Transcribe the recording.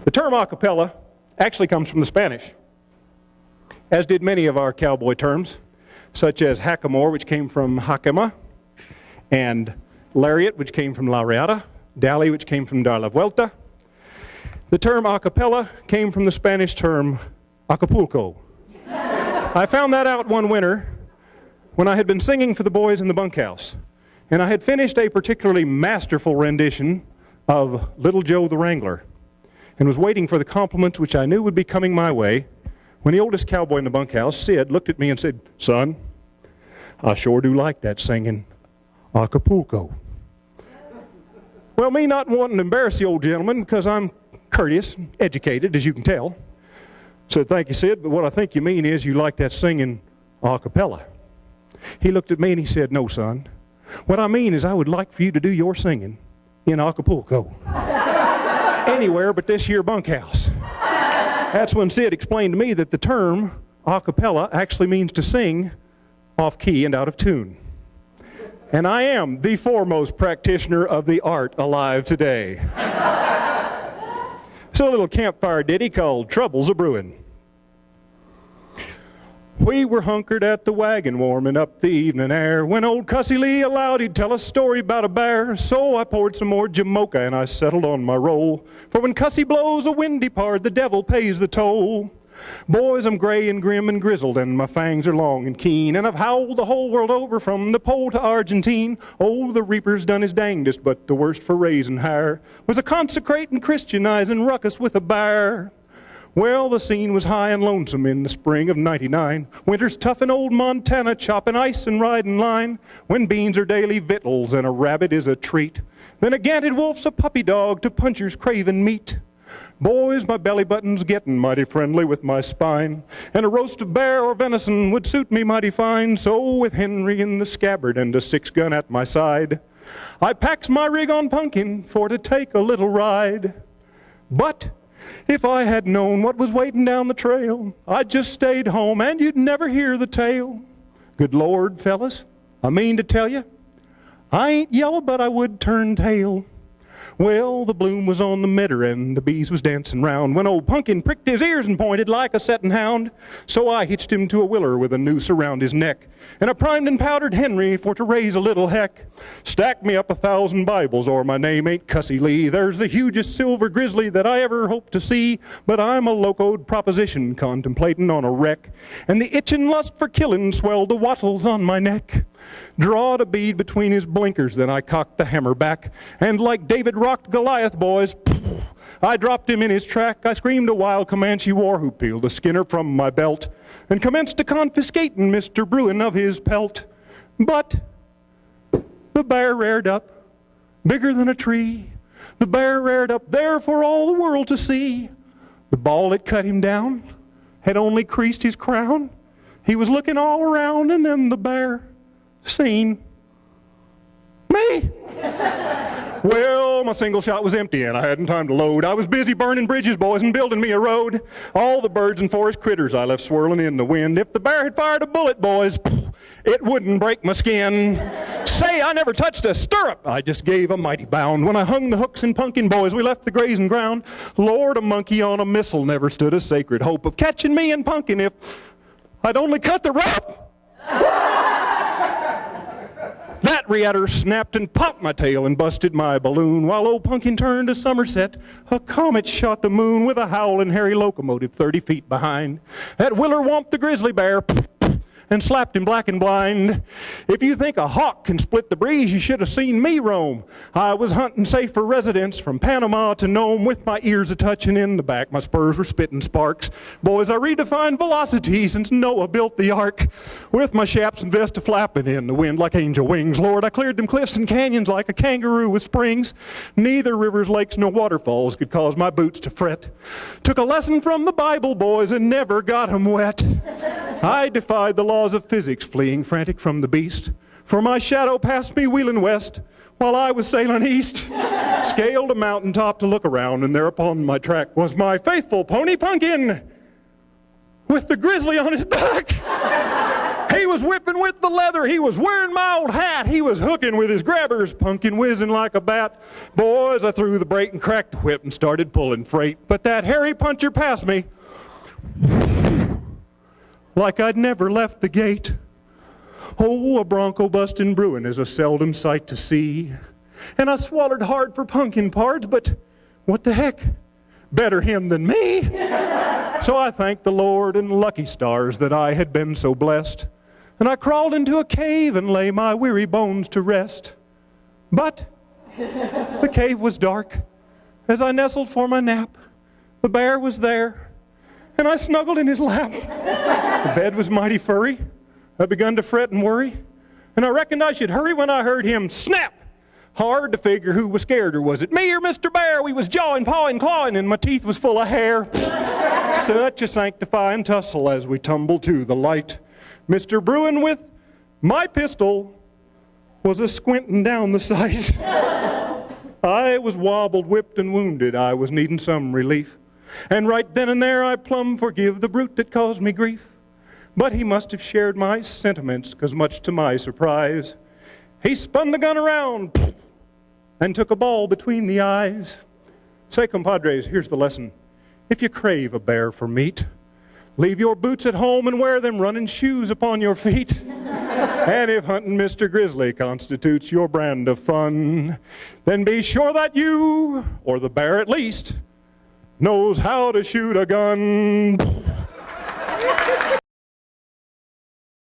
The term a cappella actually comes from the Spanish, as did many of our cowboy terms, such as hackamore, which came from jacama, and lariat, which came from la reata, dally, which came from dar la vuelta. The term a cappella came from the Spanish term Acapulco. I found that out one winter when I had been singing for the boys in the bunkhouse, and I had finished a particularly masterful rendition of Little Joe the Wrangler, and was waiting for the compliments which I knew would be coming my way, when the oldest cowboy in the bunkhouse, Sid, looked at me and said, "Son, I sure do like that singing, Acapulco." Well, me not wanting to embarrass the old gentleman, because I'm courteous and educated, as you can tell, said, "Thank you, Sid, but what I think you mean is you like that singing a cappella." He looked at me and he said, "No, son. What I mean is I would like for you to do your singing in Acapulco. Anywhere but this here bunkhouse." That's when Sid explained to me that the term a cappella actually means to sing off key and out of tune. And I am the foremost practitioner of the art alive today. It's a little campfire ditty called Trouble's a Bruin. We were hunkered at the wagon warming up the evening air when old Cussy Lee allowed he'd tell a story about a bear. So I poured some more Jamaica and I settled on my roll. For when Cussy blows a windy part, the devil pays the toll. Boys, I'm gray and grim and grizzled, and my fangs are long and keen, and I've howled the whole world over from the pole to Argentine. Oh, the reaper's done his dangdest, but the worst for raising hire was a consecrating Christianizing ruckus with a bear. Well, the scene was high and lonesome in the spring of '99. Winter's tough in old Montana, chopping ice and riding line. When beans are daily victuals and a rabbit is a treat, then a ganted wolf's a puppy dog to punchers craving meat. Boys, my belly button's getting mighty friendly with my spine, and a roast of bear or venison would suit me mighty fine. So with Henry in the scabbard and a 6-gun at my side, I packs my rig on Punkin for to take a little ride. But if I had known what was waiting down the trail, I'd just stayed home and you'd never hear the tale. Good Lord, fellas, I mean to tell you, I ain't yellow, but I would turn tail. Well, the bloom was on the midder and the bees was dancing round when old Punkin pricked his ears and pointed like a settin' hound. So I hitched him to a willer with a noose around his neck, and I primed and powdered Henry for to raise a little heck. Stack me up 1,000 Bibles or my name ain't Cussy Lee. There's the hugest silver grizzly that I ever hope to see, but I'm a locoed proposition contemplating on a wreck, and the itchin' lust for killin' swelled the wattles on my neck. Drawed a bead between his blinkers, then I cocked the hammer back, and like David rocked Goliath, boys, I dropped him in his track. I screamed a wild Comanche war whoop, peeled a skinner from my belt, and commenced to confiscating Mr. Bruin of his pelt. But the bear reared up, bigger than a tree. The bear reared up there for all the world to see. The ball that cut him down had only creased his crown. He was looking all around, and then the bear seen me. Well, my single shot was empty and I hadn't time to load. I was busy burning bridges, boys, and building me a road. All the birds and forest critters I left swirling in the wind. If the bear had fired a bullet, boys, it wouldn't break my skin. Say, I never touched a stirrup. I just gave a mighty bound. When I hung the hooks in Punkin, boys, we left the grazing ground. Lord, a monkey on a missile never stood a sacred hope of catching me in Punkin if I'd only cut the rope. That reatter snapped and popped my tail and busted my balloon. While old Punkin turned to Somerset, a comet shot the moon with a howling hairy locomotive 30 feet behind. That willer whomped the grizzly bear and slapped him black and blind. If you think a hawk can split the breeze, you should have seen me roam. I was hunting safer residence from Panama to Nome with my ears a-touching in the back. My spurs were spitting sparks. Boys, I redefined velocity since Noah built the ark. With my chaps and vest a-flapping in the wind like angel wings. Lord, I cleared them cliffs and canyons like a kangaroo with springs. Neither rivers, lakes, nor waterfalls could cause my boots to fret. Took a lesson from the Bible, boys, and never got 'em wet. I defied the laws of physics, fleeing frantic from the beast. For my shadow passed me wheeling west while I was sailing east. Scaled a mountaintop to look around, and there upon my track was my faithful pony Punkin with the grizzly on his back. He was whipping with the leather. He was wearing my old hat. He was hooking with his grabbers, pumpkin whizzing like a bat. Boys, I threw the brake and cracked the whip and started pulling freight. But that hairy puncher passed me like I'd never left the gate. Oh, a bronco-busting bruin is a seldom sight to see. And I swallowed hard for pumpkin parts, but what the heck? Better him than me. So I thanked the Lord and lucky stars that I had been so blessed. And I crawled into a cave and lay my weary bones to rest. But the cave was dark. As I nestled for my nap, the bear was there, and I snuggled in his lap. The bed was mighty furry. I begun to fret and worry, and I reckoned I should hurry when I heard him snap. Hard to figure who was scared, or was it me or Mr. Bear? We was jawing, pawing, clawing, and my teeth was full of hair. Such a sanctifying tussle as we tumbled to the light. Mr. Bruin with my pistol was a-squinting down the sight. I was wobbled, whipped, and wounded. I was needing some relief. And right then and there I plumb forgive the brute that caused me grief. But he must have shared my sentiments, 'cause much to my surprise, he spun the gun around and took a ball between the eyes. Say, compadres, here's the lesson. If you crave a bear for meat, leave your boots at home and wear them running shoes upon your feet. And if hunting Mr. Grizzly constitutes your brand of fun, then be sure that you, or the bear at least, knows how to shoot a gun.